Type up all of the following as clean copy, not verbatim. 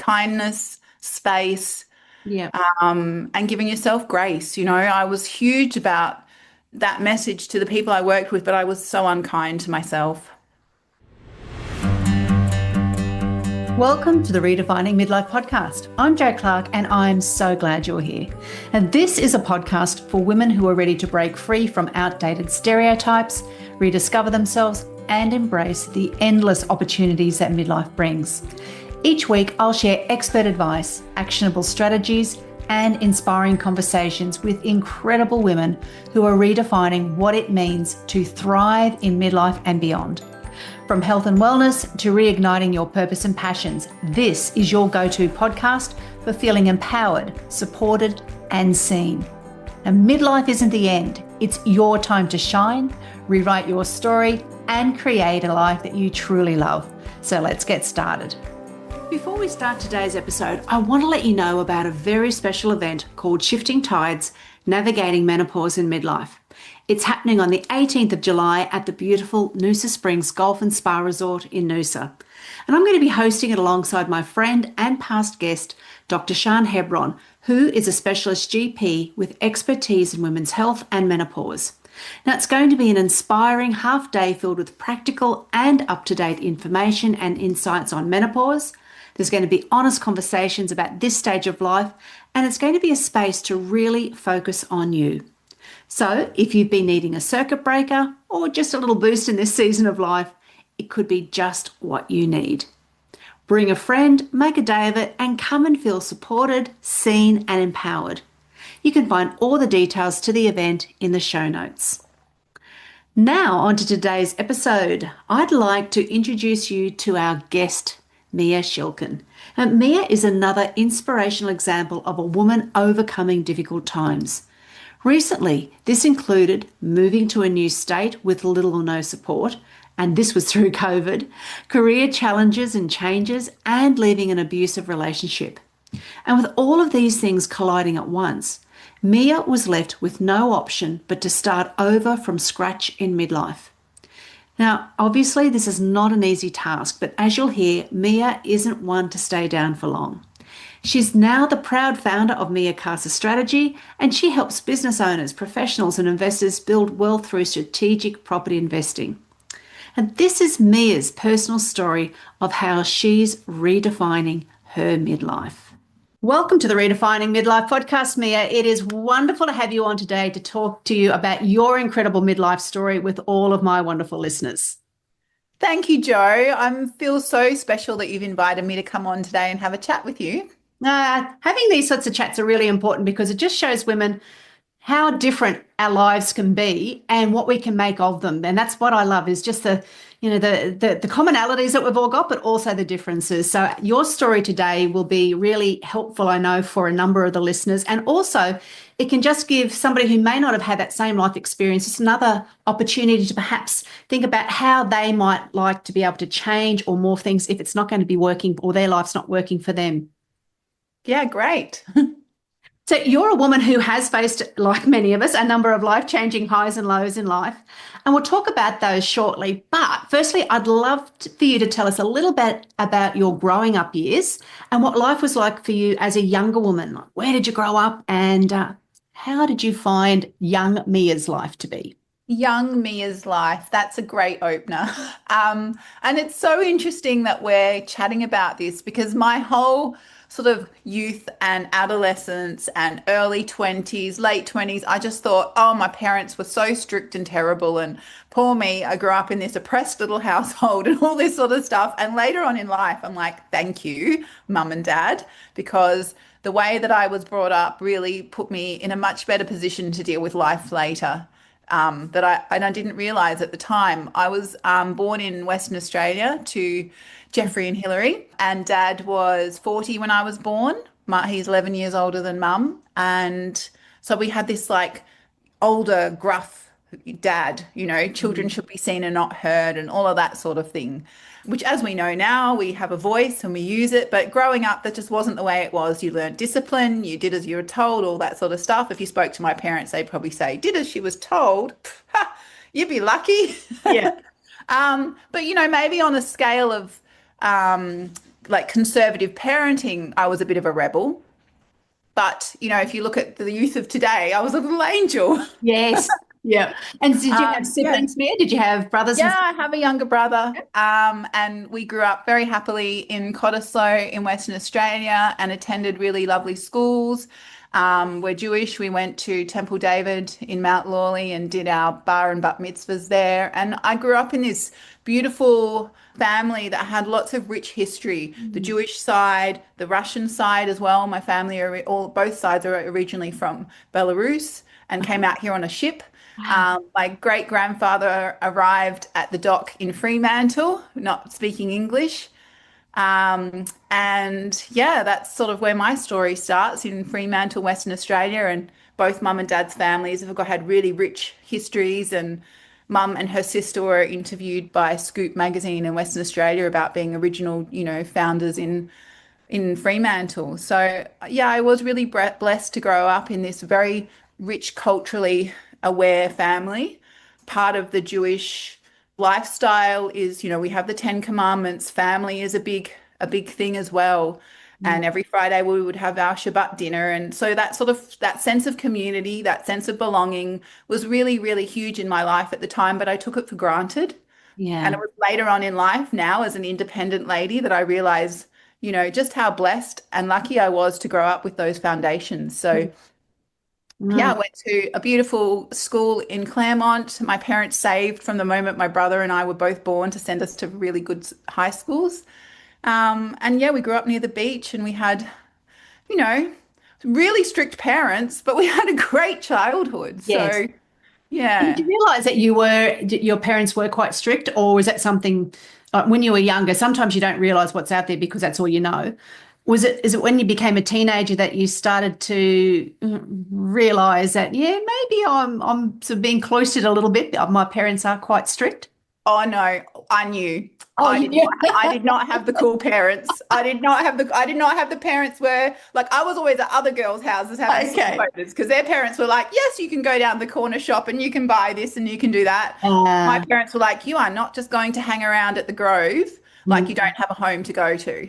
kindness, space, Yeah. and giving yourself grace. I was huge about that message to the people I worked with, but I was so unkind to myself. Welcome to the Redefining Midlife podcast. I'm Jo Clark and I'm so glad you're here. And this is a podcast for women who are ready to break free from outdated stereotypes, rediscover themselves, and embrace the endless opportunities that midlife brings. Each week, I'll share expert advice, actionable strategies, and inspiring conversations with incredible women who are redefining what it means to thrive in midlife and beyond. From health and wellness to reigniting your purpose and passions, this is your go-to podcast for feeling empowered, supported, and seen. And midlife isn't the end. It's your time to shine, rewrite your story, and create a life that you truly love. So let's get started. Before we start today's episode, I want to let you know about a very special event called Shifting Tides, Navigating Menopause in Midlife. It's happening on the 18th of July at the beautiful Noosa Springs Golf and Spa Resort in Noosa. And I'm going to be hosting it alongside my friend and past guest, Dr. Sian Hebron, who is a specialist GP with expertise in women's health and menopause. Now, it's going to be an inspiring half day filled with practical and up-to-date information and insights on menopause. There's going to be honest conversations about this stage of life, and it's going to be a space to really focus on you. So if you've been needing a circuit breaker or just a little boost in this season of life, it could be just what you need. Bring a friend, make a day of it, and come and feel supported, seen, and empowered. You can find all the details to the event in the show notes. Now on to today's episode. I'd like to introduce you to our guest, Mia Shilkin. Now, Mia is another inspirational example of a woman overcoming difficult times. Recently, this included moving to a new state with little or no support, and this was through COVID, career challenges and changes, and leaving an abusive relationship. And with all of these things colliding at once, Mia was left with no option but to start over from scratch in midlife. Now, obviously, this is not an easy task, but as you'll hear, Mia isn't one to stay down for long. She's now the proud founder of Mia Casa Strategy, and she helps business owners, professionals, and investors build wealth through strategic property investing. And this is Mia's personal story of how she's redefining her midlife. Welcome to the Redefining Midlife podcast, Mia. It is wonderful to have you on today to talk to you about your incredible midlife story with all of my wonderful listeners. Thank you, Jo. I feel so special that you've invited me to come on today and have a chat with you. Having these sorts of chats are really important because it just shows women how different our lives can be and what we can make of them. And that's what I love is just the commonalities that we've all got, but also the differences. So your story today will be really helpful, I know, for a number of the listeners. And also it can just give somebody who may not have had that same life experience just another opportunity to perhaps think about how they might like to be able to change or morph things if it's not going to be working or their life's not working for them. Yeah, great. So you're a woman who has faced, like many of us, a number of life-changing highs and lows in life, and we'll talk about those shortly. But firstly, I'd love for you to tell us a little bit about your growing up years and what life was like for you as a younger woman. Where did you grow up and how did you find young Mia's life to be? Young Mia's life. That's a great opener. And it's so interesting that we're chatting about this because my whole sort of youth and adolescence and early 20s, late 20s, I just thought, oh, my parents were so strict and terrible. And poor me, I grew up in this oppressed little household and all this sort of stuff. And later on in life, I'm like, thank you, mum and dad, because the way that I was brought up really put me in a much better position to deal with life later. I didn't realize at the time. I was born in Western Australia to Jeffrey and Hillary, and Dad was 40 when I was born. He's 11 years older than Mum, and so we had this like older, gruff dad. Children should be seen and not heard, and all of that sort of thing. Which, as we know now, we have a voice and we use it. But growing up, that just wasn't the way it was. You learned discipline, you did as you were told, all that sort of stuff. If you spoke to my parents, they'd probably say, did as she was told. Ha, you'd be lucky. Yeah. But maybe on a scale of like conservative parenting, I was a bit of a rebel. But, if you look at the youth of today, I was a little angel. Yes. Yeah. And did you have Yeah. siblings, Mia? Did you have brothers and Yeah, sisters? I have a younger brother, and we grew up very happily in Cottesloe in Western Australia and attended really lovely schools. We're Jewish. We went to Temple David in Mount Lawley and did our bar and bat mitzvahs there. And I grew up in this beautiful family that had lots of rich history. The Mm. Jewish side, the Russian side as well. My family are all both sides are originally from Belarus and came out here on a ship. Wow. My great grandfather arrived at the dock in Fremantle, not speaking English. And yeah, that's sort of where my story starts in Fremantle, Western Australia. And both mum and dad's families have had really rich histories. And mum and her sister were interviewed by Scoop magazine in Western Australia about being original, founders in Fremantle. So, yeah, I was really blessed to grow up in this very rich, culturally aware family. Part of the Jewish lifestyle is, we have the Ten Commandments. Family is a big thing as well. Mm. And every Friday we would have our Shabbat dinner. And so that sense of community, that sense of belonging was really, really huge in my life at the time, but I took it for granted. And Yeah. it was later on in life now as an independent lady that I realized, just how blessed and lucky I was to grow up with those foundations. So, yeah, Mm. I went to a beautiful school in Claremont. My parents saved from the moment my brother and I were both born to send us to really good high schools. And yeah, we grew up near the beach and we had, you know, really strict parents, but we had a great childhood. Yes. So, And did yeah. you realize that your parents were quite strict, or was that something when you were younger? Sometimes you don't realize what's out there because that's all you know. Is it when you became a teenager that you started to realize that, yeah, maybe I'm sort of being cloistered a little bit. My parents are quite strict. Oh no, I knew. Oh, I you did knew. not I did not have the cool parents. I did not have the parents where like I was always at other girls' houses having Okay. sleepovers because their parents were like, "Yes, you can go down the corner shop and you can buy this and you can do that." My Uh, parents were like, "You are not just going to hang around at the Grove like you mm, don't have a home to go to.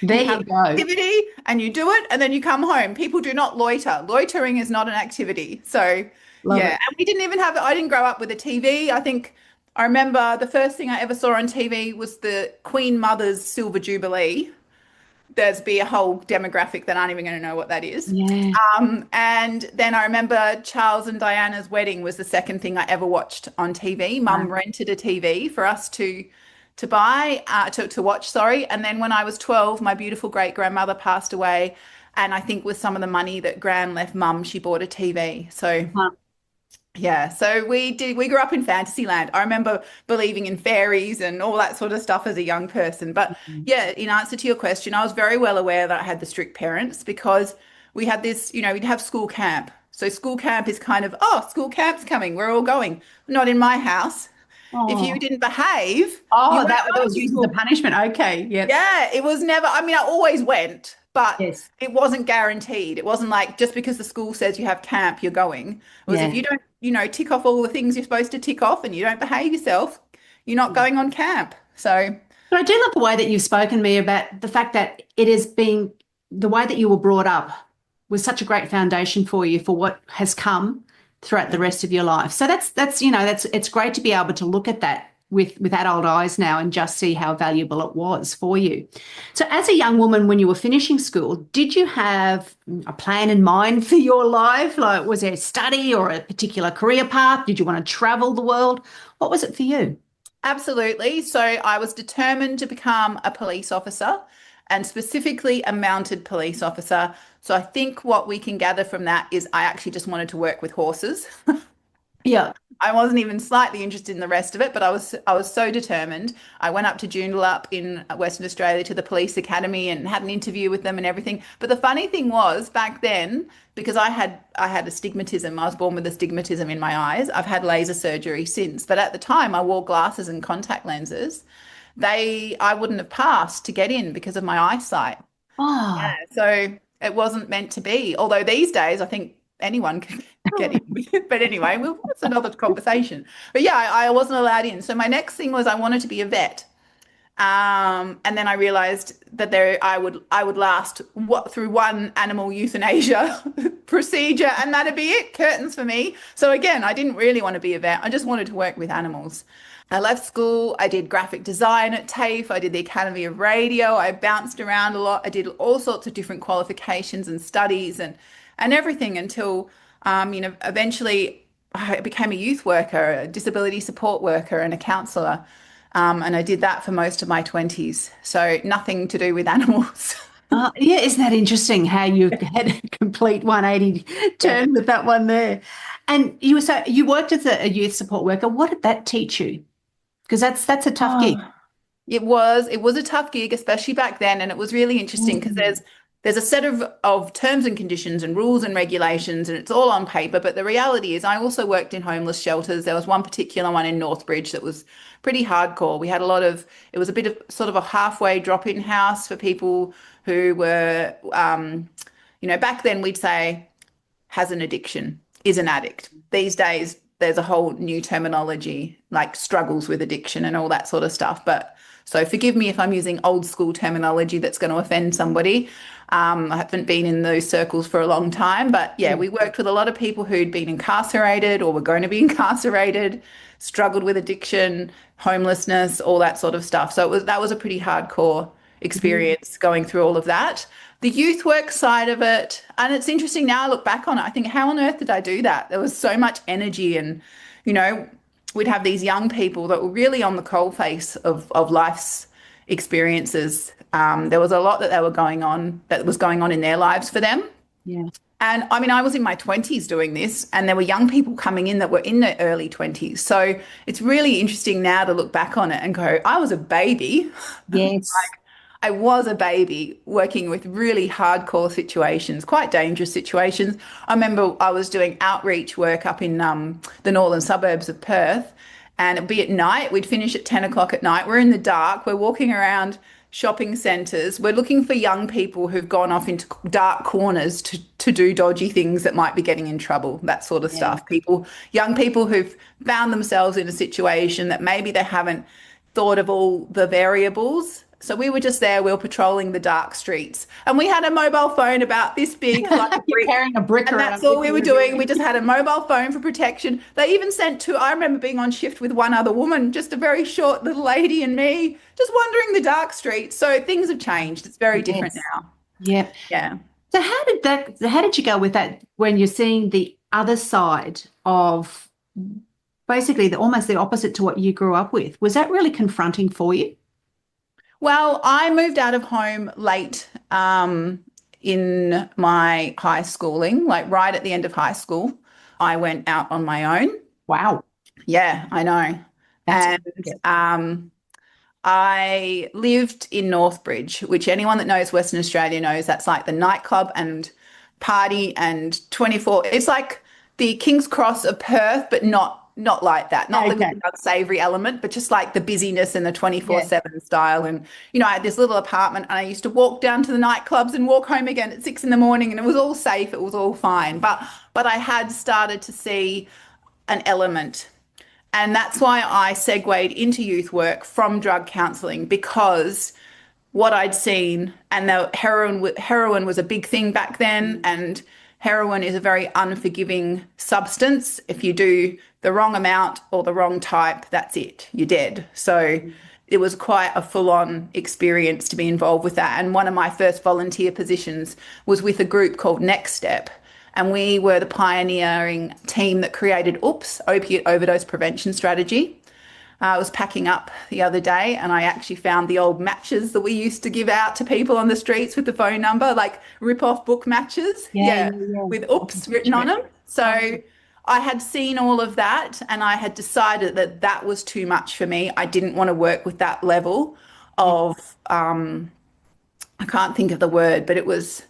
You there have you an go. activity and you do it and then you come home. People do not loiter. Loitering is not an activity." So, Love yeah. it. And I didn't grow up with a TV. I think I remember the first thing I ever saw on TV was the Queen Mother's Silver Jubilee. There's be a whole demographic that aren't even going to know what that is. Yeah. And then I remember Charles and Diana's wedding was the second thing I ever watched on TV. Mum rented a TV for us to watch, sorry. And then when I was 12, my beautiful great grandmother passed away. And I think with some of the money that Gran left Mum, she bought a TV. So Uh, yeah, so we grew up in Fantasyland. I remember believing in fairies and all that sort of stuff as a young person. But yeah, in answer to your question, I was very well aware that I had the strict parents because we had this, we'd have school camp. So school camp is kind of, oh, school camp's coming, we're all going. Not in my house. If you oh. didn't behave, you Oh, weren't that going was to used as a school. punishment. Okay. Yep. Yeah, it was never, I mean, I always went, but Yes. it wasn't guaranteed. It wasn't like just because the school says you have camp, you're going. It was if Yeah. you don't, tick off all the things you're supposed to tick off and you don't behave yourself, you're not going on camp. So, But I do love the way that you've spoken to me about the fact that it has been the way that you were brought up was such a great foundation for you for what has come throughout the rest of your life. So that's it's great to be able to look at that with adult eyes now and just see how valuable it was for you. So as a young woman when you were finishing school, did you have a plan in mind for your life? Like was there a study or a particular career path? Did you want to travel the world? What was it for you? absolutely. So, I was determined to become a police officer and specifically a mounted police officer. So, I think what we can gather from that is I actually just wanted to work with horses. Yeah. I wasn't even slightly interested in the rest of it, but I was so determined. I went up to Joondalup in Western Australia to the police academy and had an interview with them and everything. But the funny thing was back then, because I had astigmatism, I was born with astigmatism in my eyes. I've had laser surgery since, but at the time I wore glasses and contact lenses. I wouldn't have passed to get in because of my eyesight. Oh, So it wasn't meant to be. Although these days, I think anyone can get in. But anyway, that's another conversation. But yeah, I wasn't allowed in. So my next thing was I wanted to be a vet. And then I realized that I would last through one animal euthanasia procedure, and that'd be it, curtains for me. So again, I didn't really want to be a vet. I just wanted to work with animals. I left school. I did graphic design at TAFE. I did the Academy of Radio. I bounced around a lot. I did all sorts of different qualifications and studies and everything until eventually I became a youth worker, a disability support worker, and a counsellor. And I did that for most of my 20s. So nothing to do with animals. Yeah, isn't that interesting how you had a complete 180 Yeah. turn with that one there? And you worked as a youth support worker. What did that teach you? Because that's a tough gig. Oh, it was a tough gig, especially back then, and it was really interesting because Mm. there's a set of terms and conditions and rules and regulations, and it's all on paper. But the reality is, I also worked in homeless shelters. There was one particular one in Northbridge that was pretty hardcore. We had it was a bit of sort of a halfway drop-in house for people who were, back then we'd say has an addiction, is an addict. These days, there's a whole new terminology like struggles with addiction and all that sort of stuff. But so forgive me if I'm using old school terminology that's going to offend somebody. I haven't been in those circles for a long time, but yeah, Yeah. we worked with a lot of people who'd been incarcerated or were going to be incarcerated, struggled with addiction, homelessness, all that sort of stuff. So that was a pretty hardcore Mhm. experience going through all of that. The youth work side of it, and it's interesting now I look back on it, I think, how on earth did I do that? There was so much energy and, you know, we'd have these young people that were really on the coal face of life's experiences. There was a lot that was going on in their lives for them. Yeah. And I mean, I was in my 20s doing this, and there were young people coming in that were in their early 20s. So it's really interesting now to look back on it and go, I was a baby. Yes. I was a baby working with really hardcore situations, quite dangerous situations. I remember I was doing outreach work up in the northern suburbs of Perth, and it'd be at night. We'd finish at 10 o'clock at night. We're in the dark. We're walking around shopping centres. We're looking for young people who've gone off into dark corners to do dodgy things that might be getting in trouble, that sort of Yeah. stuff. Young people who've found themselves in a situation that maybe they haven't thought of all the variables. So we were just there, we were patrolling the dark streets. And we had a mobile phone about this big, like a You're brick. carrying a brick And that's around all with we were you doing. We everywhere. just had a mobile phone for protection. They even sent two, I remember being on shift with one other woman, just a very short little lady and me, just wandering the dark streets. So things have changed. It's very different Yes. now. Yeah. Yeah. So how did you go with that when you're seeing the other side of basically almost the opposite to what you grew up with? Was that really confronting for you? Well, I moved out of home late in my high schooling, like right at the end of high school. I went out on my own. Wow. Yeah, I know. That's And yeah. I lived in Northbridge, which anyone that knows Western Australia knows that's like the nightclub and party and 24. It's like the King's Cross of Perth, but not like that. Not living Okay. in the unsavory element, but just like the busyness and the Yeah. 24/7 style. And I had this little apartment and I used to walk down to the nightclubs and walk home again at 6 in the morning, and it was all safe, it was all fine. But I had started to see an element, and that's why I segued into youth work from drug counselling, because what I'd seen, and the heroin was a big thing back then, and heroin is a very unforgiving substance. If you do the wrong amount or the wrong type, that's it, you're dead. So it was quite a full-on experience to be involved with that. And one of my first volunteer positions was with a group called Next Step. And we were the pioneering team that created OOPS, opiate overdose prevention strategy. I was packing up the other day and I actually found the old matches that we used to give out to people on the streets with the phone number, like rip-off book matches. Yeah, Yeah, yeah, yeah. with I can oops written picture on it. them. So I had seen all of that and I had decided that that was too much for me. I didn't want to work with that level Yeah. of I can't think of the word, but it was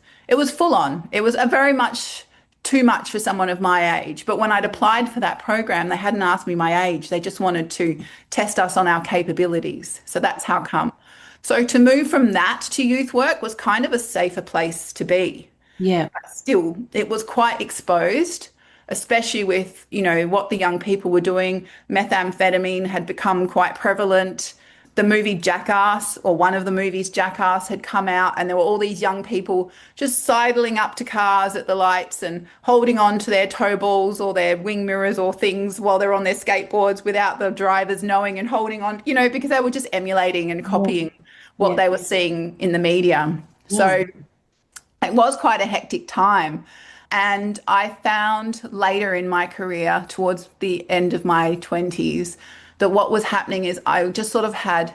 full on. It was a very much too much for someone of my age. But when I'd applied for that program, they hadn't asked me my age. They just wanted to test us on our capabilities. So that's how come. So to move from that to youth work was kind of a safer place to be. Yeah. Still, it was quite exposed, especially with, what the young people were doing. Methamphetamine had become quite prevalent. the movie Jackass, or one of the movies Jackass, had come out, and there were all these young people just sidling up to cars at the lights and holding on to their tow balls or their wing mirrors or things while they're on their skateboards without the drivers knowing, and holding on, because they were just emulating and Yeah. copying what Yeah. they were seeing in the media. So Mm. it was quite a hectic time. And I found later in my career, towards the end of my 20s, that what was happening is I just sort of had,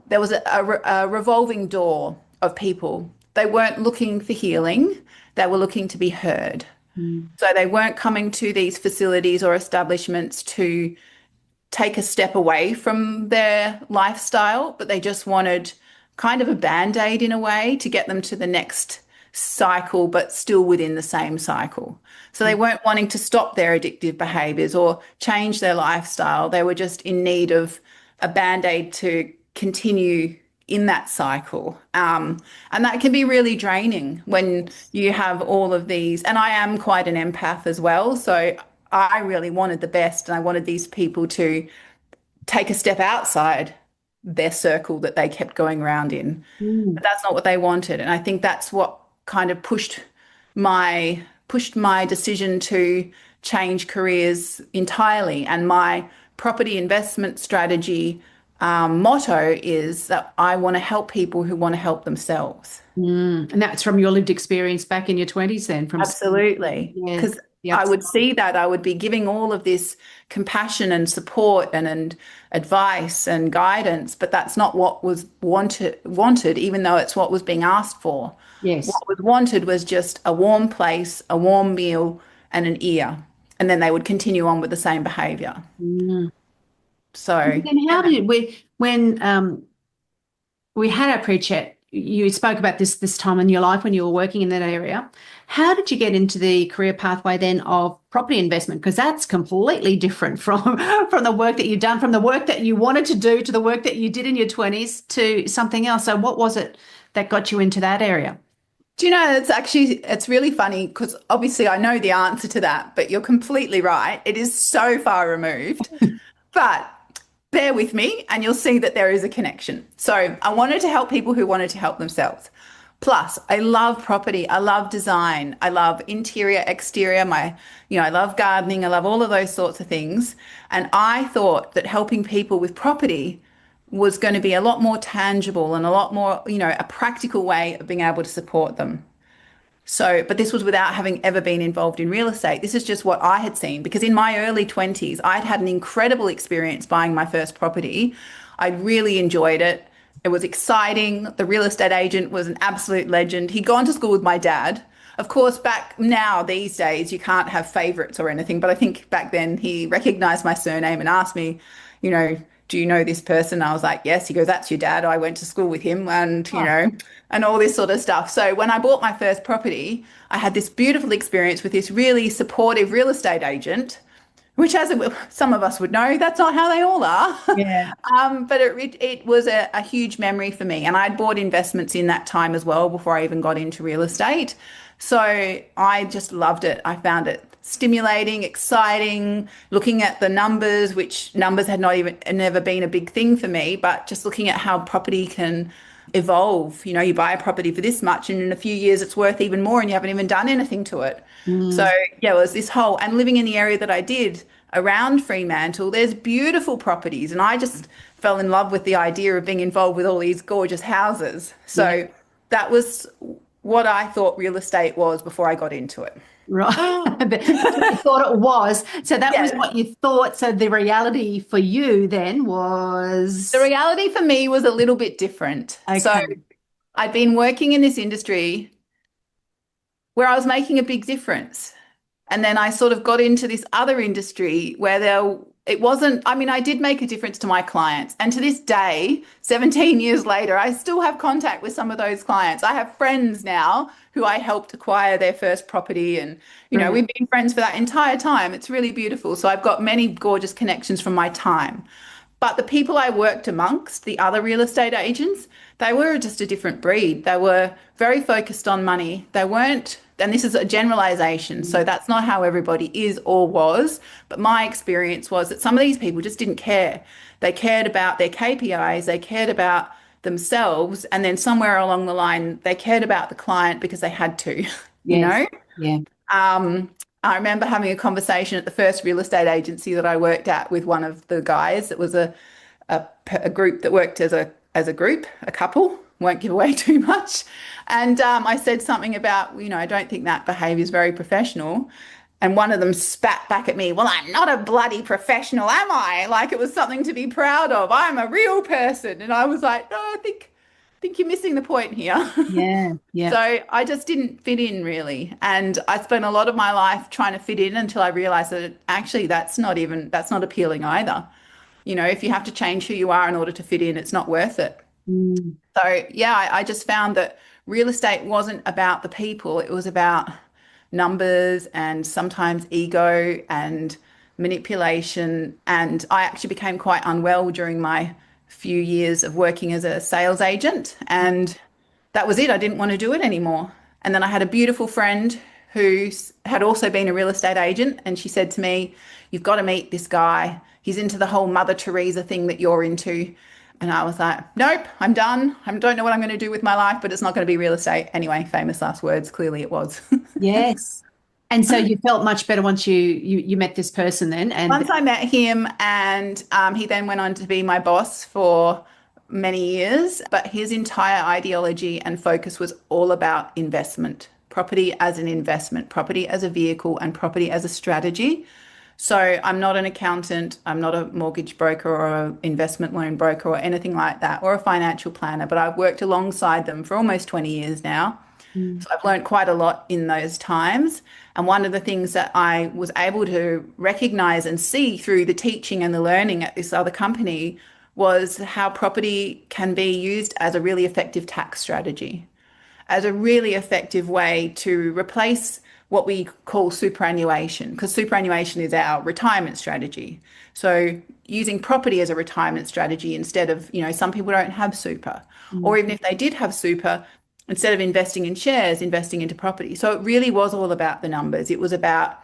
there was a revolving door of people. They weren't looking for healing, they were looking to be heard. Mm. So they weren't coming to these facilities or establishments to take a step away from their lifestyle, but they just wanted kind of a band-aid in a way to get them to the next cycle, but still within the same cycle. So they weren't wanting to stop their addictive behaviors or change their lifestyle. They were just in need of a band-aid to continue in that cycle. And that can be really draining when you have all of these. And I am quite an empath as well. So I really wanted the best, and I wanted these people to take a step outside their circle that they kept going around in. Mm. But that's not what they wanted. And I think that's what kind of pushed my decision to change careers entirely. And my property investment strategy motto is that I want to help people who want to help themselves. Mm. And that's from your lived experience back in your 20s then, from Absolutely. yeah, Because the I ups. would see that I would be giving all of this compassion and support and advice and guidance, but that's not what was wanted, even though it's what was being asked for. Yes. What was wanted was just a warm place, a warm meal, and an ear. And then they would continue on with the same behavior. Mm. So, Then how yeah. did we had our pre-chat, you spoke about this time in your life when you were working in that area. How did you get into the career pathway then of property investment? Because that's completely different from from the work that you've done, from the work that you wanted to do to the work that you did in your 20s to something else. So what was it that got you into that area? Do you know, it's really funny because obviously I know the answer to that, but you're completely right. It is so far removed. But bear with me and you'll see that there is a connection. So I wanted to help people who wanted to help themselves. Plus, I love property. I love design. I love interior, exterior. I love gardening. I love all of those sorts of things. And I thought that helping people with property was going to be a lot more tangible and a lot more, a practical way of being able to support them. So, but this was without having ever been involved in real estate. This is just what I had seen because in my early 20s, I'd had an incredible experience buying my first property. I really enjoyed it. It was exciting. The real estate agent was an absolute legend. He'd gone to school with my dad. Of course, back now, these days, you can't have favorites or anything, but I think back then he recognized my surname and asked me, you know, do you know this person? I was like, yes. He goes, that's your dad. I went to school with him and, Oh, and all this sort of stuff. So when I bought my first property, I had this beautiful experience with this really supportive real estate agent, which, as some of us would know, that's not how they all are. yeah. But it was a huge memory for me. And I'd bought investments in that time as well before I even got into real estate. So I just loved it. I found it stimulating, exciting, looking at the numbers, which numbers had not even never been a big thing for me, but just looking at how property can evolve. You buy a property for this much, and in a few years it's worth even more, and you haven't even done anything to it. So, Mm. yeah, it was this whole, and living in the area that I did around Fremantle, there's beautiful properties, and I just fell in love with the idea of being involved with all these gorgeous houses. Yeah. So that was what I thought real estate was before I got into it. Right. That's what you thought it was. So that was Yeah. what you thought. So the reality for you then The was reality for me was a little bit different. So okay. I'd been working in this industry where I was making a big difference. And then I sort of got into this other industry where it wasn't, I mean, I did make a difference to my clients. And to this day, 17 years later, I still have contact with some of those clients. I have friends now who I helped acquire their first property. And, Right. we've been friends for that entire time. It's really beautiful. So I've got many gorgeous connections from my time. But the people I worked amongst, the other real estate agents, they were just a different breed. They were very focused on money. They weren't, and this is a generalization, so that's not how everybody is or was. But my experience was that some of these people just didn't care. They cared about their KPIs, they cared about themselves, and then somewhere along the line, they cared about the client because they had to, you Yes. know? Yeah. I remember having a conversation at the first real estate agency that I worked at with one of the guys. It was a group that worked as a group, a couple. Won't give away too much. And I said something about, I don't think that behavior is very professional. And one of them spat back at me, well, I'm not a bloody professional, am I? Like it was something to be proud of. I'm a real person. And I was like, no, I think you're missing the point here. Yeah. Yeah. So I just didn't fit in really. And I spent a lot of my life trying to fit in until I realized that actually that's not appealing either. If you have to change who you are in order to fit in, it's not worth it. Mm. So yeah, I just found that real estate wasn't about the people. It was about numbers and sometimes ego and manipulation. And I actually became quite unwell during my few years of working as a sales agent. And that was it. I didn't want to do it anymore. And then I had a beautiful friend who had also been a real estate agent. And she said to me, you've got to meet this guy. He's into the whole Mother Teresa thing that you're into. And I was like, nope, I'm done. I don't know what I'm going to do with my life, but it's not going to be real estate. Anyway, famous last words. Clearly it was. Yes. And so you felt much better once you met this person then, and Once I met him, and he then went on to be my boss for many years, but his entire ideology and focus was all about investment, property as an investment, property as a vehicle, and property as a strategy. So I'm not an accountant, I'm not a mortgage broker or an investment loan broker or anything like that, or a financial planner, but I've worked alongside them for almost 20 years now. Mm. So I've learned quite a lot in those times. And one of the things that I was able to recognize and see through the teaching and the learning at this other company was how property can be used as a really effective tax strategy, as a really effective way to replace what we call superannuation, because superannuation is our retirement strategy. So using property as a retirement strategy instead of, some people don't have super, or Mm. even if they did have super, instead of investing in shares, investing into property. So it really was all about the numbers. It was about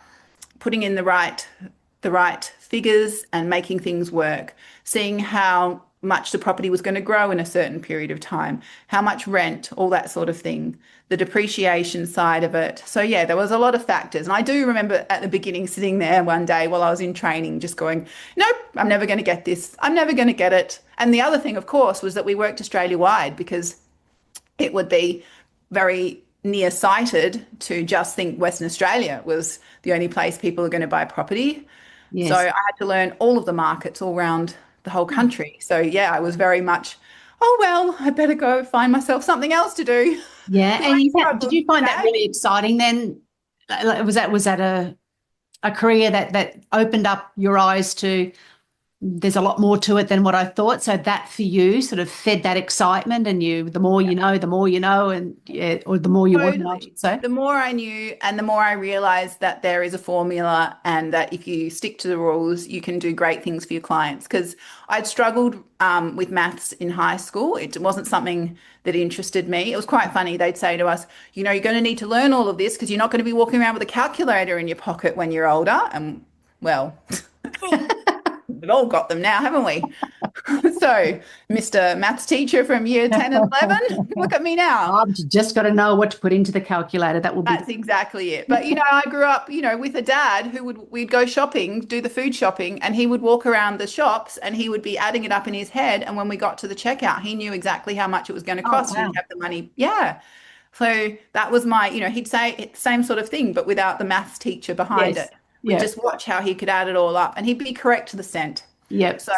putting in the right figures and making things work, seeing how much the property was going to grow in a certain period of time, how much rent, all that sort of thing, the depreciation side of it. So yeah, there was a lot of factors. And I do remember at the beginning sitting there one day while I was in training, just going, nope, I'm never going to get this. I'm never going to get it. And the other thing, of course, was that we worked Australia wide because it would be very nearsighted to just think Western Australia was the only place people are going to buy property. So I Yes. had to learn all of the markets all around the whole country. So yeah, I was very much, oh well, I better go find myself something else to do Yeah. because And I did struggled you find that bad. really exciting then? Was that a career that opened up your eyes to there's a lot more to it than what I thought. So that for you sort of fed that excitement, and the more you know, the more you know, and yeah, or the more you want to know, I Totally. should say. The more I knew and the more I realized that there is a formula and that if you stick to the rules, you can do great things for your clients. Because I'd struggled with maths in high school. It wasn't something that interested me. It was quite funny. They'd say to us, you're going to need to learn all of this because you're not going to be walking around with a calculator in your pocket when you're older. And well, we've all got them now, haven't we? So, Mr. Maths teacher from year 10 and 11, look at me now. I've just got to know what to put into the calculator. That will be. That's exactly it. But I grew up, with a dad who we'd go shopping, do the food shopping, and he would walk around the shops and he would be adding it up in his head. And when we got to the checkout, he knew exactly how much it was going to Oh cost. He'd wow. have the money. Yeah. So that was he'd say it, the same sort of thing, but without the maths teacher behind Yes. it. We'd Yeah. just watch how he could add it all up and he'd be correct to the cent. Yep. So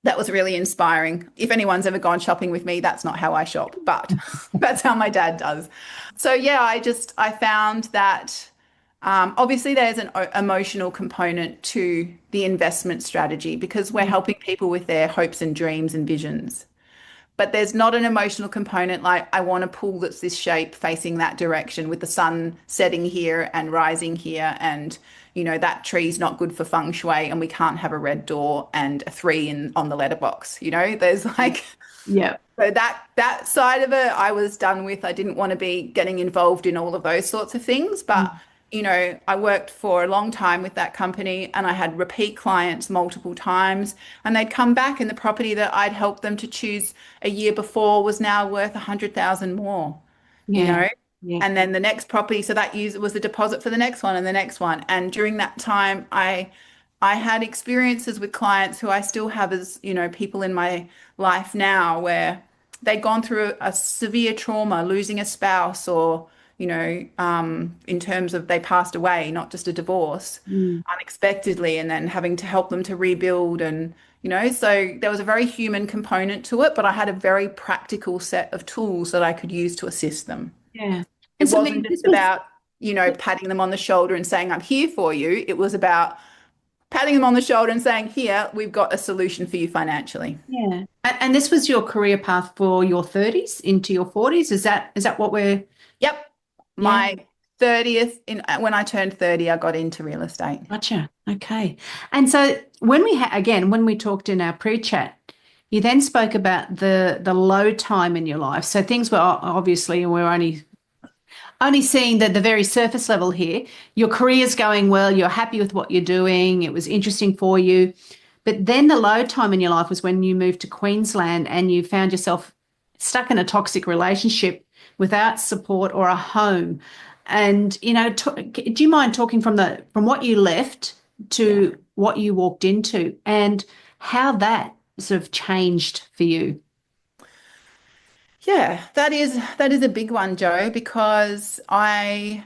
that was really inspiring. If anyone's ever gone shopping with me, that's not how I shop, but that's how my dad does. So yeah, I found that obviously there's an emotional component to the investment strategy because we're helping people with their hopes and dreams and visions. but there's not an emotional component like I want a pool that's this shape facing that direction with the sun setting here and rising here, and that tree's not good for feng shui and we can't have a red door and a three in on the letterbox. There's like Yeah. so that side of it I was done with. I didn't want to be getting involved in all of those sorts of things, but I worked for a long time with that company and I had repeat clients multiple times, and they'd come back and the property that I'd helped them to choose a year before was now worth 100,000 more, you Yeah. know? Yeah. And then the next property, so that user was the deposit for the next one and the next one. And during that time, I had experiences with clients who I still have as, people in my life now where they'd gone through a severe trauma, losing a spouse, or, in terms of they passed away, not just a divorce, Mm. unexpectedly, and then having to help them to rebuild. And, so there was a very human component to it, but I had a very practical set of tools that I could use to assist them. Yeah. And It so, I wasn't mean, just this was, about, patting them on the shoulder and saying, I'm here for you. It was about patting them on the shoulder and saying, here, we've got a solution for you financially. yeah. And this was your career path for your 30s into your 40s. Is that what we're, Yep. yeah, My 30th, when I turned 30, I got into real estate. gotcha. Okay. And so when we talked in our pre-chat, you then spoke about the low time in your life. So things were obviously, and we're only seeing the very surface level here. Your career's going well, you're happy with what you're doing, it was interesting for you. But then the low time in your life was when you moved to Queensland and you found yourself stuck in a toxic relationship without support or a home. And, do you mind talking from what you left Yeah. to what you walked into and how that sort of changed for you? Yeah, that is a big one, Joe, because I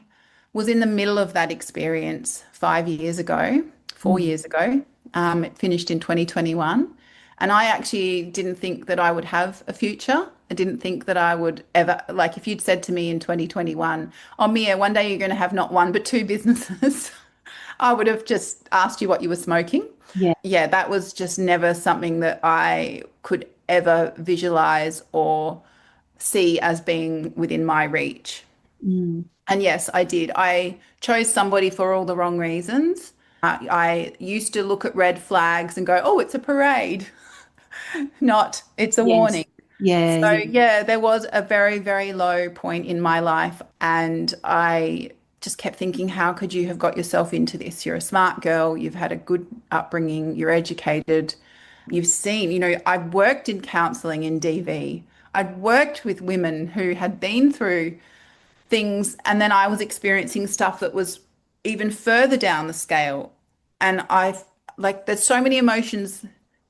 was in the middle of that experience 5 years ago, 4 years ago. It finished in 2021. And I actually didn't think that I would have a future. I didn't think that I would ever, like, if you'd said to me in 2021, oh, Mia, one day you're going to have not one, but two businesses, I would have just asked you what you were smoking. Yeah. Yeah, that was just never something that I could ever visualize or see as being within my reach. Mm. And yes, I did. I chose somebody for all the wrong reasons. I used to look at red flags and go, oh, it's a parade, not it's a Yes. warning. Yeah, So, yeah. yeah, there was a very, very low point in my life. And I just kept thinking, how could you have got yourself into this? You're a smart girl, you've had a good upbringing, you're educated, you've seen, I've worked in counseling in DV. I'd worked with women who had been through things, and then I was experiencing stuff that was even further down the scale. And there's so many emotions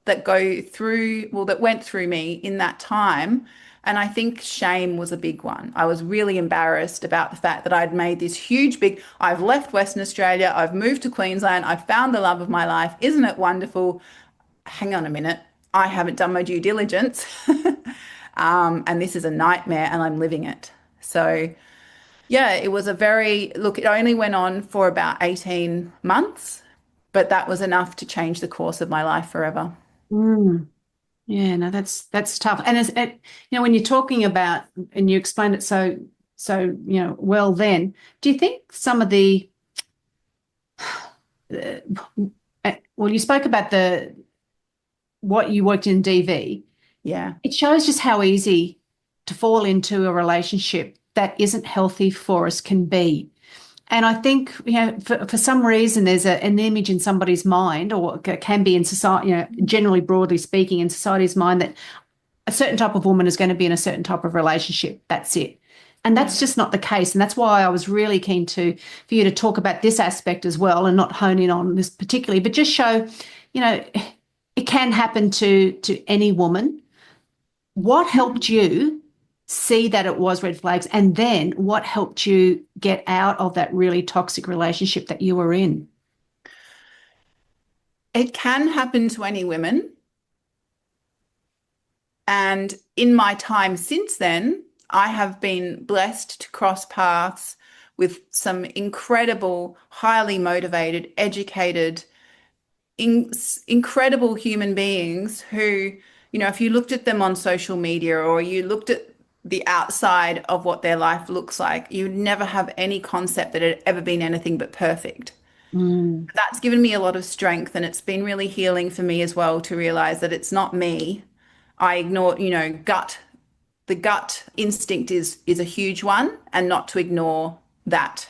that go through, well, that went through me in that time. And I think shame was a big one. I was really embarrassed about the fact that I'd made this huge, big, I've left Western Australia, I've moved to Queensland, I've found the love of my life. Isn't it wonderful? Hang on a minute. I haven't done my due diligence. And this is a nightmare and I'm living it. So, yeah, it was look, it only went on for about 18 months, but that was enough to change the course of my life forever. Mm. Yeah, no, that's tough. And when you're talking about and you explained it well then, do you think some of you spoke about the what you worked in DV. Yeah. It shows just how easy to fall into a relationship that isn't healthy for us can be. And I think, for some reason, there's an image in somebody's mind, or can be in society, generally broadly speaking, in society's mind, that a certain type of woman is going to be in a certain type of relationship. That's it. And Yeah. that's just not the case. And that's why I was really keen for you to talk about this aspect as well, and not hone in on this particularly, but just show, it can happen to any woman. What helped you see that it was red flags? And then what helped you get out of that really toxic relationship that you were in? It can happen to any women. And in my time since then, I have been blessed to cross paths with some incredible, highly motivated, educated, incredible human beings who, if you looked at them on social media or you looked at the outside of what their life looks like, you'd never have any concept that it had ever been anything but perfect. Mm, That's given me a lot of strength, and it's been really healing for me as well to realize that it's not me. I ignore, the gut instinct is a huge one, and not to ignore that.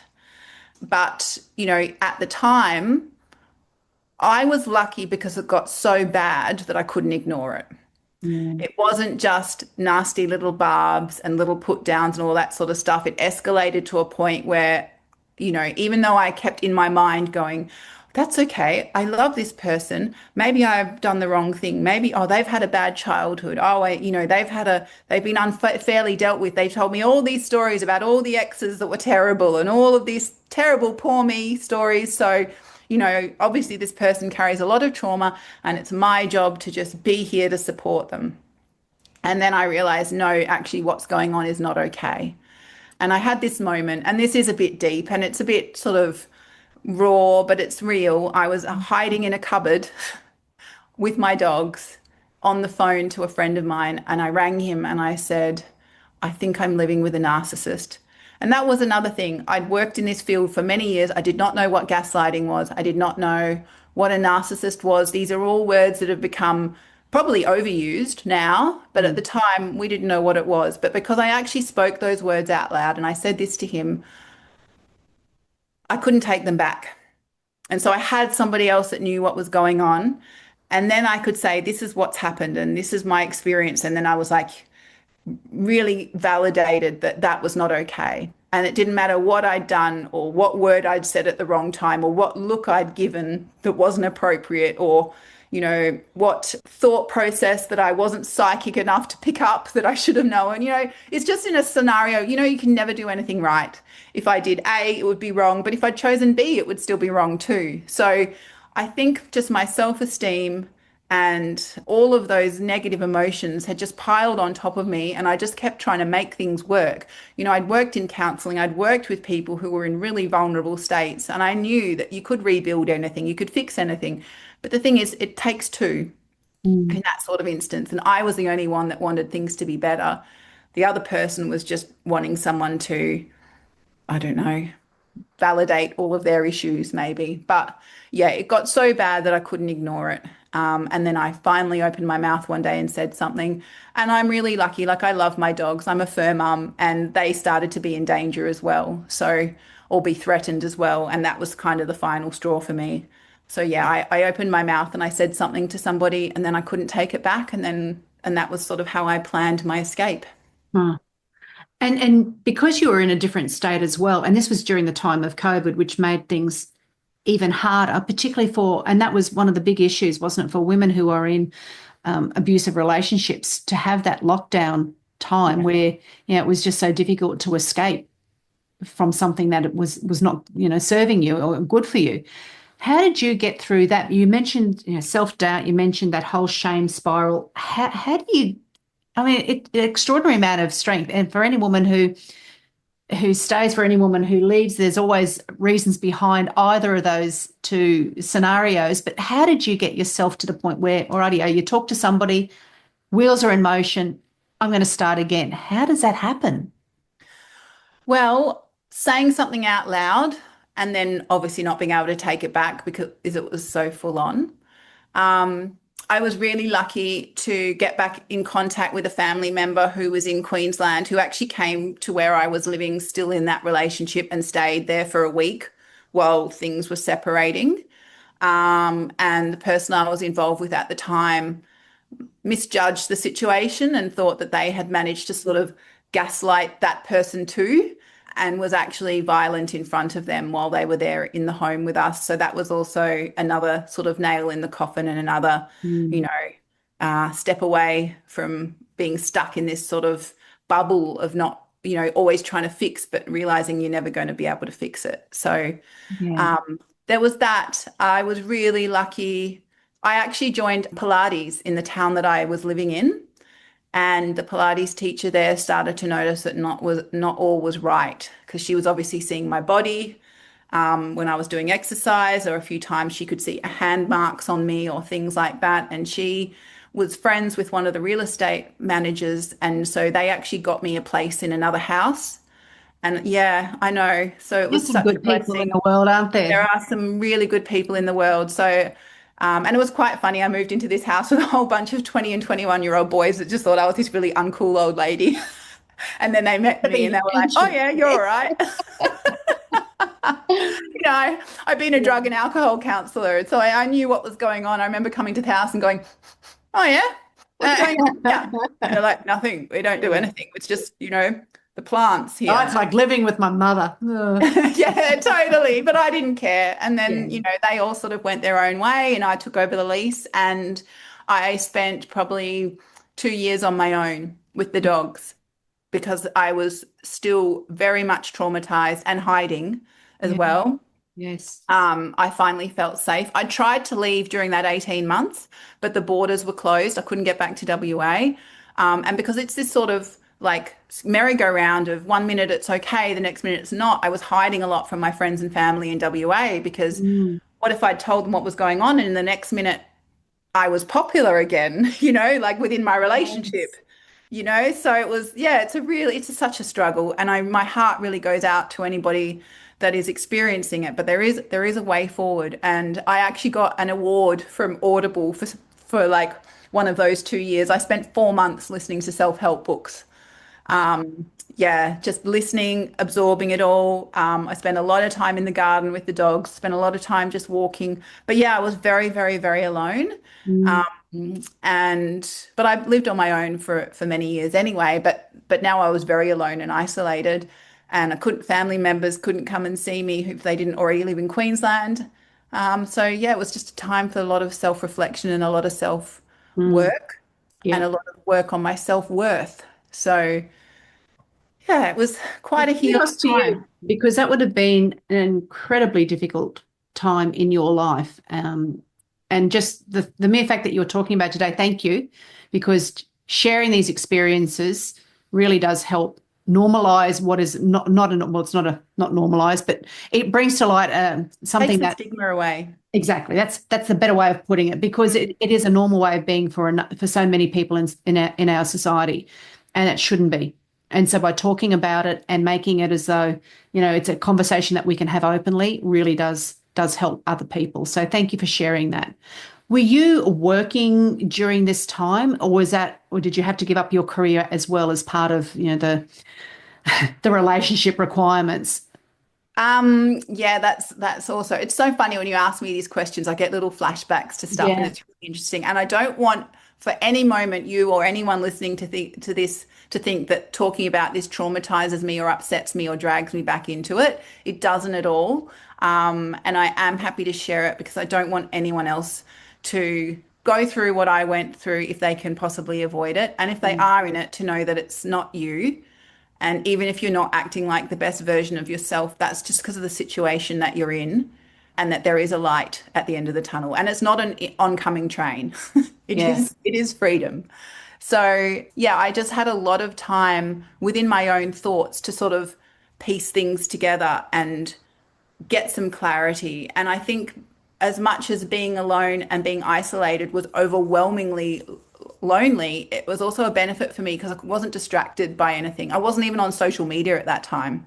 But, at the time, I was lucky because it got so bad that I couldn't ignore it. mm, It wasn't just nasty little barbs and little put downs and all that sort of stuff. It escalated to a point where, even though I kept in my mind going, that's okay. I love this person. Maybe I've done the wrong thing. Maybe, oh, they've had a bad childhood. Oh, they've been unfairly dealt with. They told me all these stories about all the exes that were terrible and all of these terrible poor me stories. So, obviously this person carries a lot of trauma and it's my job to just be here to support them. And then I realized, no, actually, what's going on is not okay. And I had this moment, and this is a bit deep and it's a bit sort of raw, but it's real. I was hiding in a cupboard with my dogs on the phone to a friend of mine, and I rang him and I said, I think I'm living with a narcissist. And that was another thing. I'd worked in this field for many years. I did not know what gaslighting was. I did not know what a narcissist was. These are all words that have become probably overused now, but at mm, the time we didn't know what it was. But because I actually spoke those words out loud and I said this to him, I couldn't take them back. And so I had somebody else that knew what was going on. And then I could say, this is what's happened and this is my experience. And then I was like, really validated that that was not okay. And it didn't matter what I'd done or what word I'd said at the wrong time or what look I'd given that wasn't appropriate or, what thought process that I wasn't psychic enough to pick up that I should have known. It's just in a scenario, you can never do anything right. If I did A, it would be wrong. But if I'd chosen B, it would still be wrong too. So I think just my self-esteem and all of those negative emotions had just piled on top of me. And I just kept trying to make things work. I'd worked in counseling, I'd worked with people who were in really vulnerable states. And I knew that you could rebuild anything, you could fix anything. But the thing is, it takes two mm. in that sort of instance. And I was the only one that wanted things to be better. The other person was just wanting someone to, I don't know, validate all of their issues, maybe. But yeah, it got so bad that I couldn't ignore it. And then I finally opened my mouth one day and said something. And I'm really lucky. Like, I love my dogs. I'm a fur mum, and they started to be in danger as well. So, or be threatened as well. And that was kind of the final straw for me. So, yeah, I opened my mouth and I said something to somebody, and then I couldn't take it back. And that was sort of how I planned my escape. Huh. And because you were in a different state as well, and this was during the time of COVID, which made things even harder, particularly and that was one of the big issues, wasn't it, for women who are in abusive relationships to have that lockdown time Yeah. where, it was just so difficult to escape from something that it was not, serving you or good for you. How did you get through that? You mentioned, self-doubt, you mentioned that whole shame spiral. How do you, I mean, an extraordinary amount of strength. And for any woman who stays, for any woman who leaves, there's always reasons behind either of those two scenarios. But how did you get yourself to the point where, alrighty, you talk to somebody, wheels are in motion, I'm going to start again? How does that happen? Well, saying something out loud and then obviously not being able to take it back because it was so full on. Um, I was really lucky to get back in contact with a family member who was in Queensland who actually came to where I was living, still in that relationship, and stayed there for a week while things were separating. And the person I was involved with at the time misjudged the situation and thought that they had managed to sort of gaslight that person too, and was actually violent in front of them while they were there in the home with us. So that was also another sort of nail in the coffin and another, you Mm, know, step away from being stuck in this sort of bubble of not, always trying to fix, but realizing you're never going to be able to fix it. So yeah. um, there was that. I was really lucky. I actually joined Pilates in the town that I was living in, and the Pilates teacher there started to notice that not all was right, because she was obviously seeing my body when I was doing exercise, or a few times she could see hand marks on me or things like that. And she was friends with one of the real estate managers. And so they actually got me a place in another house. And yeah, I know. So it There's was some such a good people in blessing. the world, aren't There there? are some really good people in the world. So, and it was quite funny. I moved into this house with a whole bunch of 20 and 21-year-old boys that just thought I was this really uncool old lady. And then they met me Having and they were like, oh, adventures. yeah, you're all right. I've been a Yeah. drug and alcohol counselor. So I knew what was going on. I remember coming to the house and going, oh, yeah, what's going on here? And they're like, nothing. We don't do Yeah. anything. It's just, the plants Oh, it's here. like living with my mother. Ugh. Yeah, totally. But I didn't care. And Yeah. then, they all sort of went their own way and I took over the lease and I spent probably 2 years on my own with the dogs because I was still very much traumatized and hiding as Yeah. well. Yes. I finally felt safe. I tried to leave during that 18 months, but the borders were closed. I couldn't get back to WA. And because it's this sort of like merry-go-round of 1 minute it's okay, the next minute it's not, I was hiding a lot from my friends and family in WA because Mm. what if I'd told them what was going on and in the next minute I was popular again, like within my relationship, Yes. so it was, yeah, such a struggle. And my heart really goes out to anybody that is experiencing it. But there is a way forward. And I actually got an award from Audible for like one of those 2 years. I spent 4 months listening to self-help books. Yeah, just listening, absorbing it all. I spent a lot of time in the garden with the dogs, spent a lot of time just walking. But yeah, I was very, very, very alone. Mm. But I lived on my own for many years anyway. But now I was very alone and isolated, and family members couldn't come and see me if they didn't already live in Queensland. So yeah, it was just a time for a lot of self-reflection and a lot of self Mm. work and Yeah. a lot of work on my self-worth. So yeah, it was quite a healing Kudos to you, time. because that would have been an incredibly difficult time in your life. And just the mere fact that you're talking about today, thank you, because sharing these experiences really does help normalize what is well, it's not normalized, but it brings to light Takes something the that stigma away. exactly, that's the better way of putting it, because it is a normal way of being for so many people in our society, and it shouldn't be. And so by talking about it and making it as though, it's a conversation that we can have openly really does help other people. So thank you for sharing that. Were you working during this time, or did you have to give up your career as well as part of, the relationship requirements? Yeah, that's also, it's so funny when you ask me these questions, I get little flashbacks to stuff and Yeah. it's really interesting. And I don't want for any moment you or anyone listening to this to think that talking about this traumatizes me or upsets me or drags me back into it. It doesn't at all. And I am happy to share it because I don't want anyone else to go through what I went through if they can possibly avoid it. And if they Mm. are in it, to know that it's not you. And even if you're not acting like the best version of yourself, that's just because of the situation that you're in and that there is a light at the end of the tunnel. And it's not an oncoming train. Yeah. It is freedom. So, yeah, I just had a lot of time within my own thoughts to sort of piece things together and get some clarity. And I think as much as being alone and being isolated was overwhelmingly lonely, it was also a benefit for me because I wasn't distracted by anything. I wasn't even on social media at that time.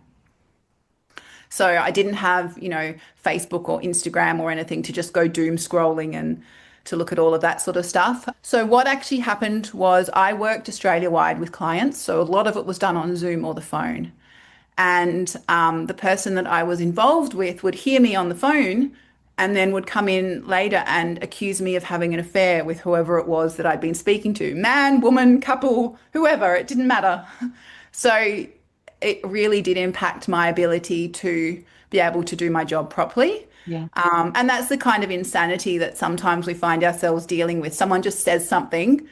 So I didn't have, Facebook or Instagram or anything to just go doom scrolling and to look at all of that sort of stuff. So what actually happened was I worked Australia wide with clients. So a lot of it was done on Zoom or the phone. And the person that I was involved with would hear me on the phone and then would come in later and accuse me of having an affair with whoever it was that I'd been speaking to, man, woman, couple, whoever, it didn't matter. So it really did impact my ability to be able to do my job properly. Yeah. And that's the kind of insanity that sometimes we find ourselves dealing with. Someone just says something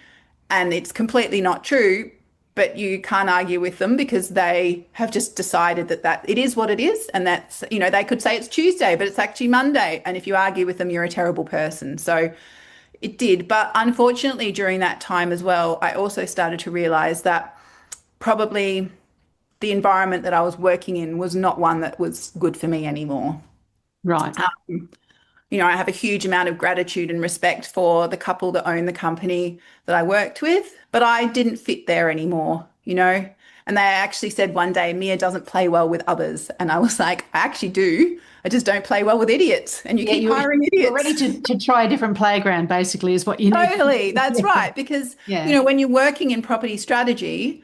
and it's completely not true, but you can't argue with them because they have just decided that it is what it is. And that's, they could say it's Tuesday, but it's actually Monday. And if you argue with them, you're a terrible person. So it did. But unfortunately, during that time as well, I also started to realize that probably the environment that I was working in was not one that was good for me anymore. Right. I have a huge amount of gratitude and respect for the couple that own the company that I worked with, but I didn't fit there anymore. And they actually said one day, Mia doesn't play well with others. And I was like, I actually do. I just don't play well with idiots. And you Yeah, keep you're hiring you're ready idiots. to try a different playground, basically, is what you need to Totally. do. That's Yeah. right. Because, Yeah. when you're working in property strategy,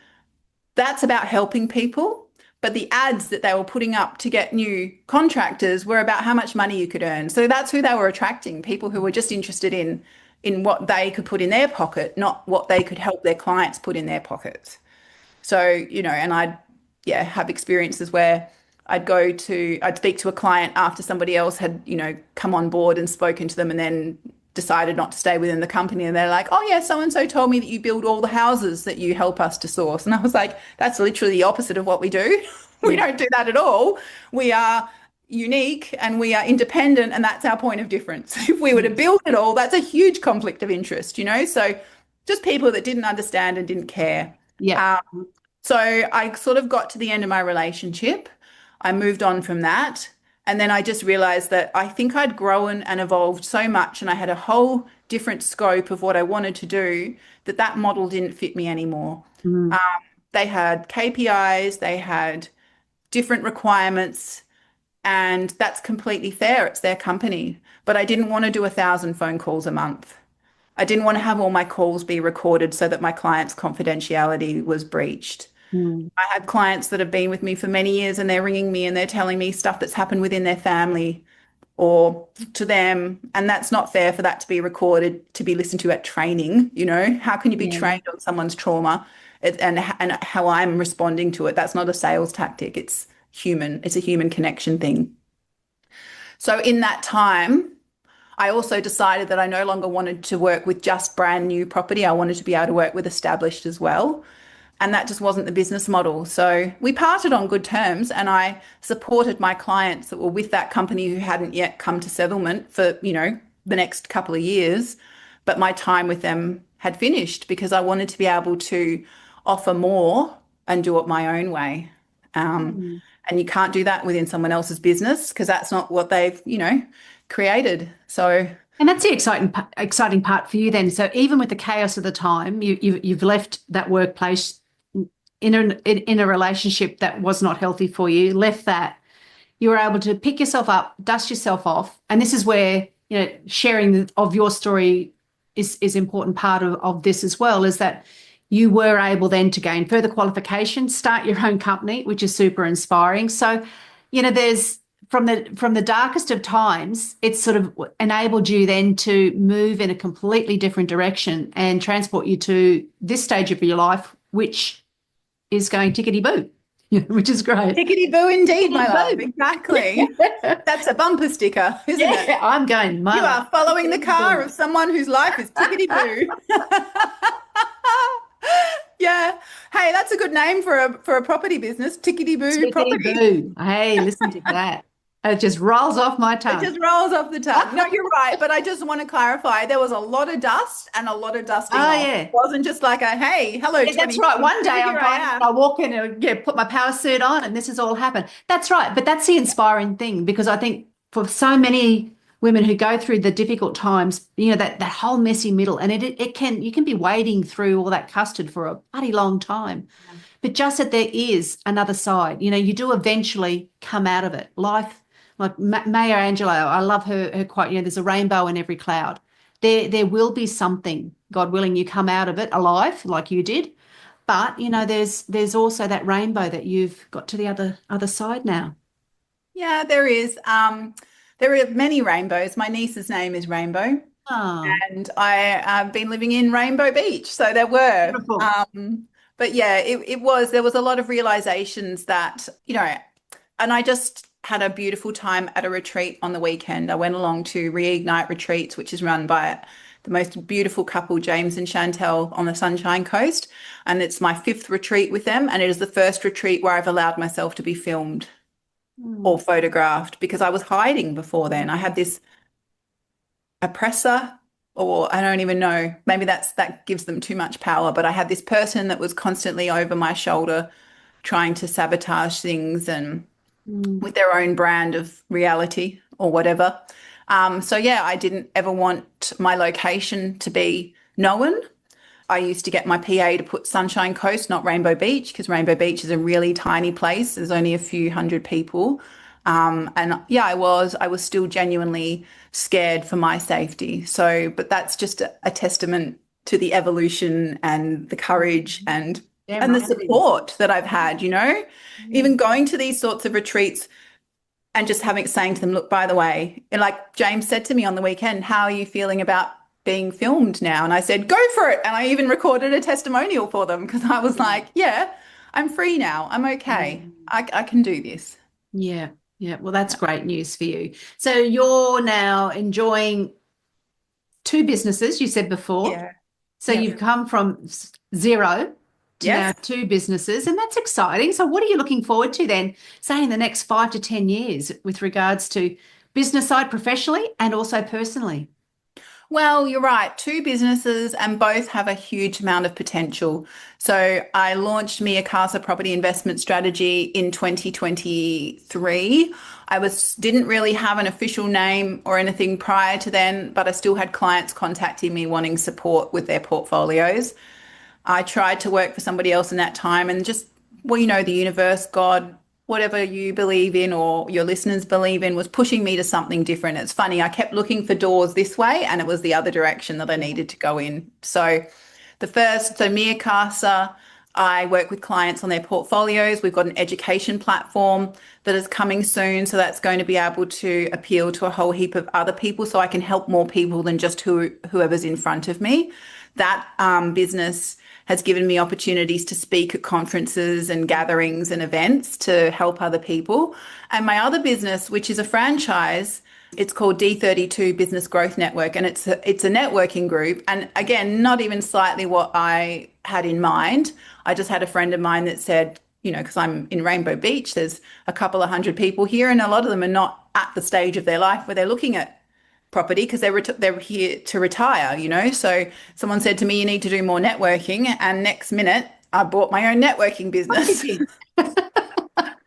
that's about helping people. But the ads that they were putting up to get new contractors were about how much money you could earn. So that's who they were attracting, people who were just interested in what they could put in their pocket, not what they could help their clients put in their pockets. So, and yeah, have experiences where I'd speak to a client after somebody else had, come on board and spoken to them and then decided not to stay within the company. And they're like, oh, yeah, so and so told me that you build all the houses that you help us to source. And I was like, that's literally the opposite of what we do. We Yeah. don't do that at all. We are unique and we are independent, and that's our point of difference. If we were to build it all, that's a huge conflict of interest. So just people that didn't understand and didn't care. Yeah. Um, so I sort of got to the end of my relationship. I moved on from that. And then I just realized that I think I'd grown and evolved so much, and I had a whole different scope of what I wanted to do, that model didn't fit me anymore. Mm. They had KPIs, they had different requirements, and that's completely fair. It's their company. But I didn't want to do 1,000 phone calls a month. I didn't want to have all my calls be recorded so that my client's confidentiality was breached. Mm. I have clients that have been with me for many years and they're ringing me and they're telling me stuff that's happened within their family or to them. And that's not fair for that to be recorded, to be listened to at training. How can you be Yeah. trained on someone's trauma and how I'm responding to it? That's not a sales tactic. It's human. It's a human connection thing. So in that time, I also decided that I no longer wanted to work with just brand new property. I wanted to be able to work with established as well. And that just wasn't the business model. So we parted on good terms, and I supported my clients that were with that company who hadn't yet come to settlement for, the next couple of years. But my time with them had finished because I wanted to be able to offer more and do it my own way. Um, Mm. and you can't do that within someone else's business because that's not what they've, created. So And that's the exciting part for you then. So even with the chaos of the time, you've left that workplace in a relationship that was not healthy for you, left that. You were able to pick yourself up, dust yourself off. And this is where, sharing of your story is important part of this as well, is that you were able then to gain further qualifications, start your own company, which is super inspiring. So, there's from the darkest of times, it's sort of enabled you then to move in a completely different direction and transport you to this stage of your life, which is going tickety boo, which is great. tickety boo indeed, my love. Tickety Exactly. boo. That's a bumper sticker, isn't it? Yeah, I'm going, You mama. are following the Tickety car boo. of someone whose life is tickety boo. Yeah. Hey, that's a good name for a property business, tickety boo Tickety property. boo. Hey, listen to that. It just rolls off my It tongue. just rolls off the tongue. No, you're right, but I just want to clarify there was a lot of dust and a lot of dusting Oh, off. It yeah. wasn't just like a hey, hello Yeah, that's right. One 2022, day I'm here I finding am. I walk in and put my power suit on and this has all happened. That's right. But that's the inspiring thing, because I think for so many women who go through the difficult times, that whole messy middle, and it can, you can be wading through all that custard for a bloody long time. But just that there is another side, you do eventually come out of it. Life, like Maya Angelou, I love her quote, there's a rainbow in every cloud. There will be something, God willing, you come out of it alive like you did. But there's also that rainbow that you've got to the other side now. Yeah, there is. There are many rainbows. My niece's name is Rainbow, Oh, and I have been living in Rainbow Beach, so there were. beautiful. But yeah, there was a lot of realizations that, and I just had a beautiful time at a retreat on the weekend. I went along to Reignite Retreats, which is run by the most beautiful couple, James and Chantel, on the Sunshine Coast. And it's my fifth retreat with them. And it is the first retreat where I've allowed myself to be filmed Mm. or photographed because I was hiding before then. I had this oppressor, or I don't even know, maybe that gives them too much power, but I had this person that was constantly over my shoulder trying to sabotage things and Mm. with their own brand of reality or whatever. So yeah, I didn't ever want my location to be known. I used to get my PA to put Sunshine Coast, not Rainbow Beach, because Rainbow Beach is a really tiny place. There's only a few hundred people. And yeah, I was still genuinely scared for my safety. So, but that's just a testament to the evolution and the courage Damn and the right it is. support that I've had, Yeah. even going to these sorts of retreats and just having saying to them, look, by the way, and like James said to me on the weekend, how are you feeling about being filmed now? And I said, go for it. And I even recorded a testimonial for them because I was like, yeah, I'm free now. I'm okay. I can do this. Yeah. Yeah. Well, that's great news for you. So you're now enjoying two businesses, you said before. Yeah. So Yeah. you've come from zero to now Yes. two businesses, and that's exciting. So what are you looking forward to then, say in the next 5 to 10 years with regards to business side professionally and also personally? Well, you're right. Two businesses and both have a huge amount of potential. So I launched Mia Casa Property Investment Strategy in 2023. I didn't really have an official name or anything prior to then, but I still had clients contacting me wanting support with their portfolios. I tried to work for somebody else in that time and just, well, the universe, God, whatever you believe in or your listeners believe in was pushing me to something different. It's funny, I kept looking for doors this way and it was the other direction that I needed to go in. So Mia Casa, I work with clients on their portfolios. We've got an education platform that is coming soon. So that's going to be able to appeal to a whole heap of other people so I can help more people than just whoever's in front of me. That business has given me opportunities to speak at conferences and gatherings and events to help other people. And my other business, which is a franchise, it's called D32 Business Growth Network, and it's a networking group. And again, not even slightly what I had in mind. I just had a friend of mine that said, because I'm in Rainbow Beach, there's a couple of hundred people here, and a lot of them are not at the stage of their life where they're looking at property because they're here to retire, So someone said to me, you need to do more networking. And next minute, I bought my own networking business.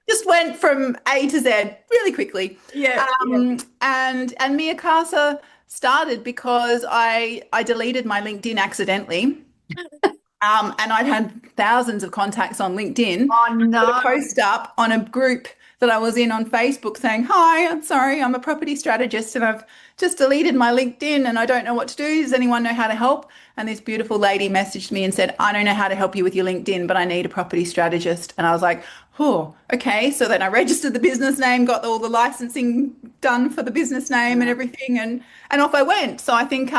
Just went from A to Z really quickly. Yeah, yeah. And Mia Casa started because I deleted my LinkedIn accidentally. And I'd had thousands of contacts on LinkedIn. Oh Put a no. post up on a group that I was in on Facebook saying, hi, I'm sorry, I'm a property strategist and I've just deleted my LinkedIn and I don't know what to do. Does anyone know how to help? And this beautiful lady messaged me and said, I don't know how to help you with your LinkedIn, but I need a property strategist. And I was like, oh, okay. So then I registered the business name, got all the licensing done for the business name and everything, and off I went. So I think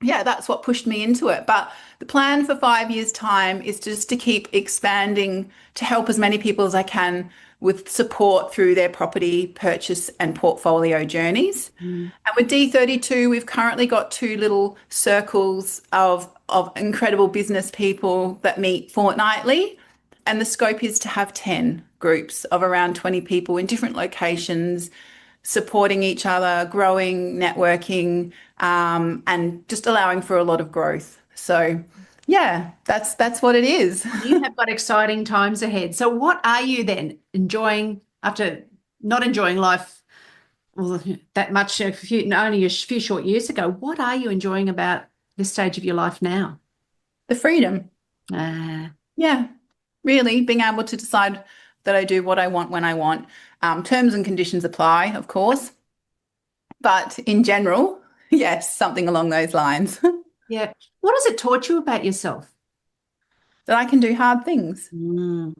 yeah, that's what pushed me into it. But the plan for 5 years' time is just to keep expanding to help as many people as I can with support through their property purchase and portfolio journeys. Mm. And with D32, we've currently got two little circles of incredible business people that meet fortnightly. And the scope is to have 10 groups of around 20 people in different locations supporting each other, growing, networking, and just allowing for a lot of growth. So, yeah, that's what it is. You have got exciting times ahead. So what are you then enjoying after not enjoying life well, that much only a few short years ago? What are you enjoying about this stage of your life now? The freedom. Ah, Yeah, really being able to decide that I do what I want when I want. Terms and conditions apply, of course, but in general, yes, something along those lines. yeah. What has it taught you about yourself? That I can do hard things. Mm,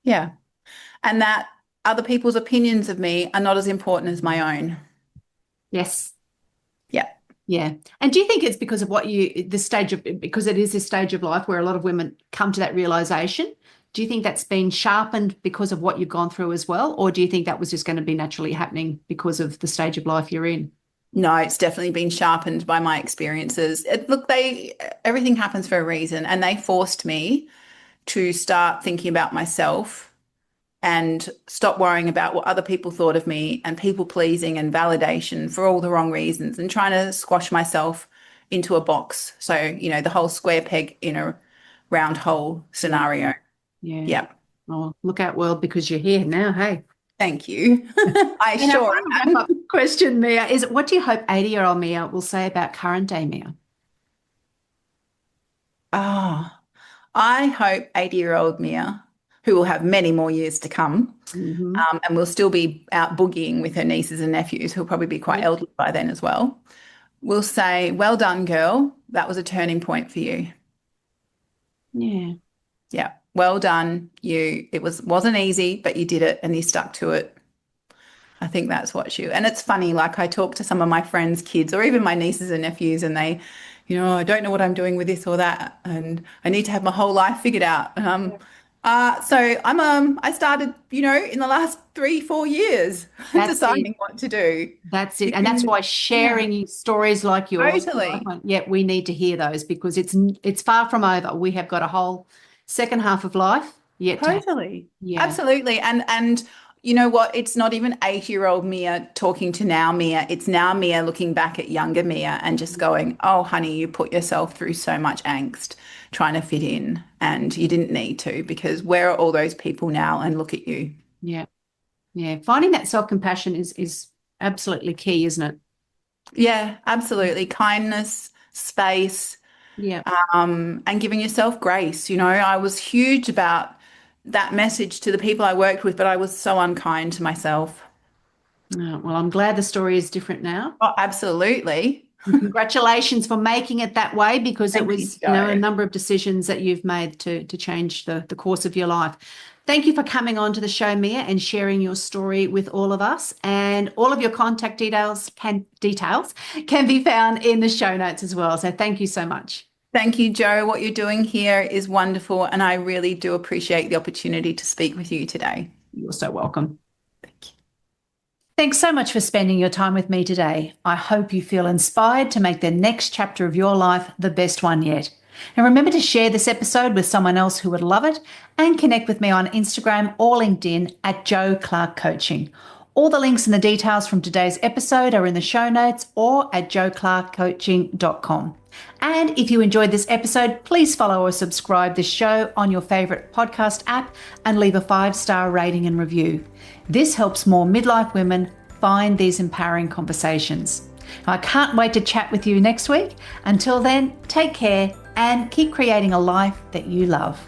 Yeah. And that other people's opinions of me are not as important as my own. yes. Yeah. Yeah. And do you think it's because of because it is this stage of life where a lot of women come to that realization? Do you think that's been sharpened because of what you've gone through as well? Or do you think that was just going to be naturally happening because of the stage of life you're in? No, it's definitely been sharpened by my experiences. Everything happens for a reason, and they forced me to start thinking about myself and stop worrying about what other people thought of me and people pleasing and validation for all the wrong reasons and trying to squash myself into a box. So, the whole square peg in a round hole Yeah. scenario. Yeah. Yeah. Oh, look out, world, because you're here now. Hey. Thank you. I And our sure final am. wrap-up question, Mia, is what do you hope 80-year-old Mia will say about current day Mia? Ah, I hope 80-year-old Mia, who will have many more years to come, Mm-hmm. and will still be out boogieing with her nieces and nephews, who'll probably be quite Yeah. elderly by then as well, will say, "Well done, girl. That was a turning point for you. Yeah. Yeah, well done. Wasn't easy, but you did it and you stuck to it." I think that's what and it's funny, like I talk to some of my friends' kids or even my nieces and nephews, and they, I don't know what I'm doing with this or that, and I need to have my whole life figured out. I started, in the last 3, 4 years That's it. deciding what to do That's it. And that's because, why yeah, sharing stories like yours, totally. yeah, we need to hear those because it's far from over. We have got a whole second half of life yet to have. Totally. Yeah. Absolutely. And you know what? It's not even 8-year-old Mia talking to now Mia. It's now Mia looking back at younger Mia and just going, "Oh, honey, you put yourself through so much angst trying to fit in and you didn't need to, because where are all those people now, and look at you." Yeah. Yeah. Finding that self-compassion is absolutely key, isn't it? Yeah, absolutely. Kindness, space, Yeah. and giving yourself grace. I was huge about that message to the people I worked with, but I was so unkind to myself. Well, I'm glad the story is different now. Oh, absolutely. And congratulations for making it that way because it Thank you, was, a Joe. number of decisions that you've made to change the course of your life. Thank you for coming on to the show, Mia, and sharing your story with all of us. And all of your contact details can be found in the show notes as well. So thank you so much. Thank you, Joe. What you're doing here is wonderful, and I really do appreciate the opportunity to speak with you today. You're so welcome. Thank you. Thanks so much for spending your time with me today. I hope you feel inspired to make the next chapter of your life the best one yet. And remember to share this episode with someone else who would love it, and connect with me on Instagram or LinkedIn at Joe Clark Coaching. All the links and the details from today's episode are in the show notes or at joeclarkcoaching.com. And if you enjoyed this episode, please follow or subscribe this show on your favorite podcast app and leave a 5-star rating and review. This helps more midlife women find these empowering conversations. I can't wait to chat with you next week. Until then, take care and keep creating a life that you love.